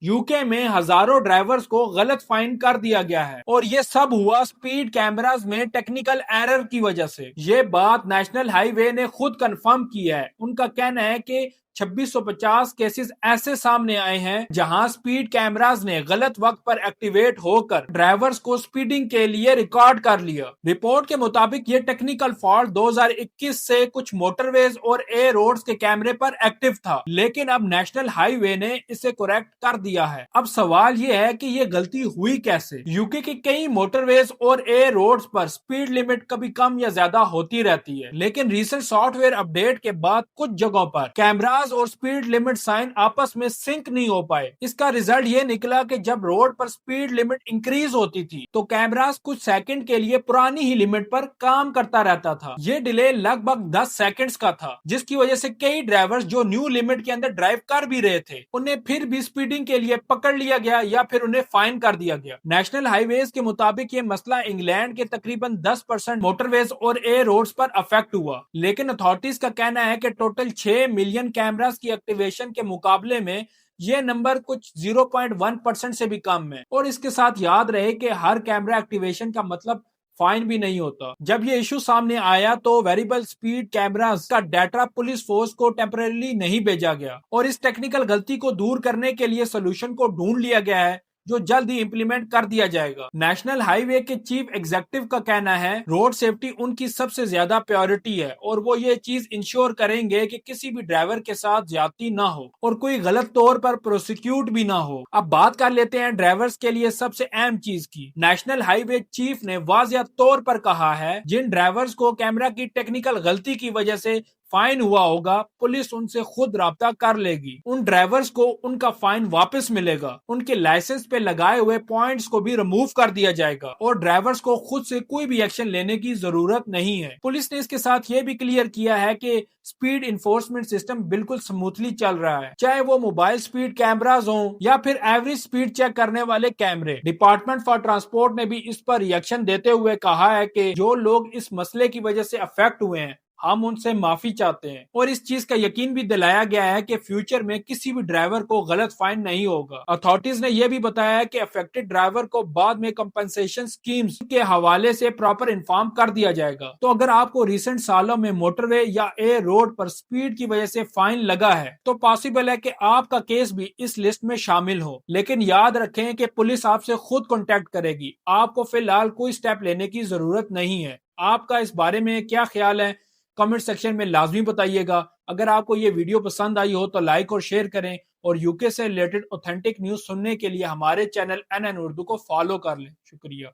UK میں ہزاروں drivers کو غلط فائن کر دیا گیا ہے اور یہ سب ہوا سپیڈ کیمراز میں ٹیکنیکل ایرر کی وجہ سے۔ یہ بات نیشنل ہائی وے نے خود کنفرم کی ہے۔ ان کا کہنا ہے کہ 2650 کیسز ایسے سامنے آئے ہیں جہاں سپیڈ کیمراز نے غلط وقت پر ایکٹیویٹ ہو کر ڈرائیورز کو سپیڈنگ کے لیے ریکارڈ کر لیا۔ رپورٹ کے مطابق یہ ٹیکنیکل فالٹ 2021 سے کچھ موٹر ویز اور اے روڈز کے کیمرے پر ایکٹیو تھا، لیکن اب نیشنل ہائی وے نے اسے کریکٹ کر دیا ہے۔ اب سوال یہ ہے کہ یہ غلطی ہوئی کیسے؟ یوکے کے کئی موٹر ویز اور اے روڈز پر سپیڈ لمٹ کبھی کم یا زیادہ ہوتی رہتی ہے، لیکن ریسنٹ سافٹ ویئر اپڈیٹ کے بعد کچھ جگہوں پر کیمراز اور سپیڈ لمٹ سائن آپس میں سنک نہیں ہو پائے۔ اس کا ریزلٹ یہ نکلا کہ جب روڈ پر سپیڈ لمٹ انکریز ہوتی تھی تو کیمراز کچھ سیکنڈ کے لیے پرانی ہی لمٹ پر کام کرتا رہتا تھا۔ یہ ڈیلے لگ بھگ 10 سیکنڈز کا تھا، جس کی وجہ سے کئی ڈرائیورز جو نیو لمٹ کے اندر ڈرائیو کر بھی رہے تھے انہیں پھر بھی سپیڈنگ کے لیے پکڑ لیا گیا یا پھر انہیں فائن کر دیا گیا۔ نیشنل ہائی ویز کے مطابق یہ مسئلہ انگلینڈ کے تقریباً 10% موٹر ویز اور اے روڈز پر افیکٹ ہوا، لیکن اتھارٹیز کا کہنا ہے کہ ٹوٹل 6 ملین کیمراز کی ایکٹیویشن کے مقابلے میں یہ نمبر کچھ 0.1% سے بھی کم ہے۔ اور اس کے ساتھ یاد رہے کہ ہر کیمرہ ایکٹیویشن کا مطلب فائن بھی نہیں ہوتا۔ جب یہ ایشو سامنے آیا تو ویریبل سپیڈ کیمراز کا ڈیٹا پولیس فورس کو ٹیمپریریلی نہیں بھیجا گیا اور اس ٹیکنیکل غلطی کو دور کرنے کے لیے سولوشن کو ڈھونڈ لیا گیا ہے جو جلد ہی امپلیمنٹ کر دیا جائے گا۔ نیشنل ہائی وے کے چیف ایگزیکٹو کا کہنا ہے روڈ سیفٹی ان کی سب سے زیادہ پریورٹی ہے اور وہ یہ چیز انشور کریں گے کہ کسی بھی ڈرائیور کے ساتھ زیادتی نہ ہو اور کوئی غلط طور پر پروسیکیوٹ بھی نہ ہو۔ اب بات کر لیتے ہیں ڈرائیورز کے لیے سب سے اہم چیز کی۔ نیشنل ہائی وے چیف نے واضح طور پر کہا ہے جن ڈرائیورز کو کیمرہ کی ٹیکنیکل غلطی کی وجہ سے فائن ہوا ہوگا پولیس ان سے خود رابطہ کر لے گی۔ ان ڈرائیورز کو ان کا فائن واپس ملے گا، ان کے لائسنس پہ لگائے ہوئے پوائنٹس کو بھی ریموو کر دیا جائے گا اور ڈرائیورز کو خود سے کوئی بھی ایکشن لینے کی ضرورت نہیں ہے۔ پولیس نے اس کے ساتھ یہ بھی کلیئر کیا ہے کہ سپیڈ انفورسمنٹ سسٹم بالکل سموتھلی چل رہا ہے، چاہے وہ موبائل سپیڈ کیمراز ہوں یا پھر ایوریج سپیڈ چیک کرنے والے کیمرے۔ ڈپارٹمنٹ فار ٹرانسپورٹ نے بھی اس پر ریئیکشن دیتے ہوئے کہا ہے کہ جو لوگ اس مسئلے کی وجہ سے افیکٹ ہوئے ہیں ہم ان سے معافی چاہتے ہیں اور اس چیز کا یقین بھی دلایا گیا ہے کہ فیوچر میں کسی بھی ڈرائیور کو غلط فائن نہیں ہوگا۔ اتھارٹیز نے یہ بھی بتایا کہ افیکٹڈ ڈرائیور کو بعد میں کمپنسیشن سکیمز کے حوالے سے پراپر انفارم کر دیا جائے گا۔ تو اگر آپ کو ریسنٹ سالوں میں موٹر وے یا اے روڈ پر سپیڈ کی وجہ سے فائن لگا ہے تو پاسبل ہے کہ آپ کا کیس بھی اس لسٹ میں شامل ہو، لیکن یاد رکھیں کہ پولیس آپ سے خود کانٹیکٹ کرے گی، آپ کو فی الحال کوئی سٹیپ لینے کی ضرورت نہیں ہے۔ آپ کا اس بارے میں کیا خیال ہے؟ کمنٹ سیکشن میں لازمی بتائیے گا۔ اگر آپ کو یہ ویڈیو پسند آئی ہو تو لائک اور شیئر کریں اور یوکے سے ریلیٹڈ اوتھینٹک نیوز سننے کے لیے ہمارے چینل NN اردو کو فالو کر لیں۔ شکریہ۔